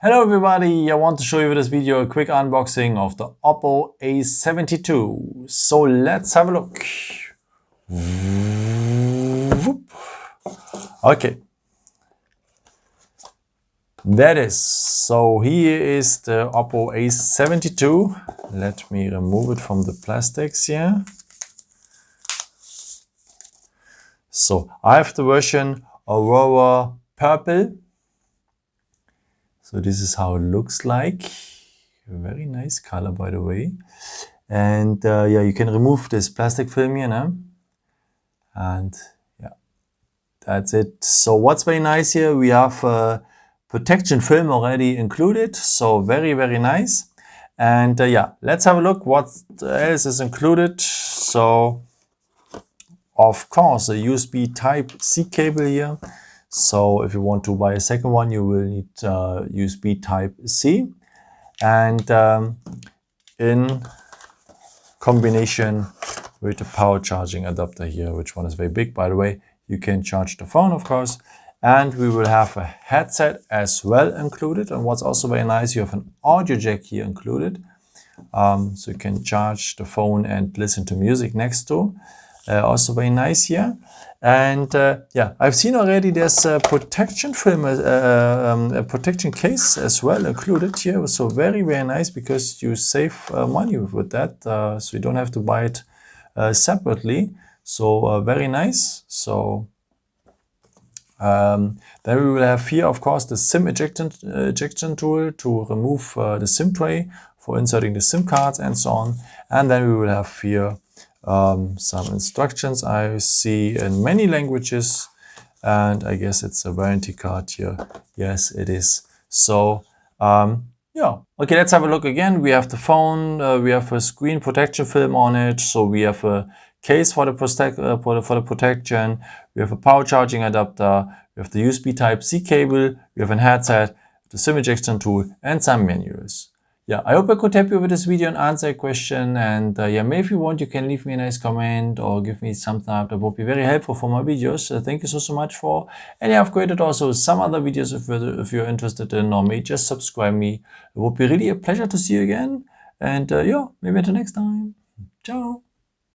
Hello everybody, I want to show you with this video a quick unboxing of the Oppo A72. So let's have a look. Okay. That is, so here is the Oppo A72. Let me remove it from the plastics here. So I have the version Aurora purple. So this is how it looks like. A very nice color, by the way. And yeah, you can remove this plastic film here now. And yeah, that's it. So what's very nice here, we have a protection film already included. So very, very nice. And yeah, let's have a look what else is included. So of course, a USB Type-C cable here. So if you want to buy a second one, you will need USB Type-C. And in combination with the power charging adapter here, which one is very big, by the way. You can charge the phone, of course. And we will have a headset as well included. And what's also very nice, you have an audio jack here included. So you can charge the phone and listen to music next to. Also very nice here. And yeah, I've seen already there's a protection film, a protection case as well included here. So very, very nice because you save money with that. So you don't have to buy it separately. So very nice. So then we will have here, of course, the SIM ejection tool to remove the SIM tray for inserting the SIM cards and so on. And then we will have here some instructions I see in many languages, and I guess it's a warranty card here. Yes, it is. So yeah, okay, let's have a look again. We have the phone, we have a screen protection film on it, so we have a case for the protection, we have a power charging adapter, we have the USB Type-C cable, we have a headset, the SIM ejection tool, and some manuals. Yeah, I hope I could help you with this video and answer a question. And yeah, maybe if you want, you can leave me a nice comment or give me something up. That would be very helpful for my videos. Thank you so much for. And yeah, I've created also some other videos if you're interested in, or maybe just subscribe me. It would be really a pleasure to see you again. And yeah, maybe until next time. Ciao.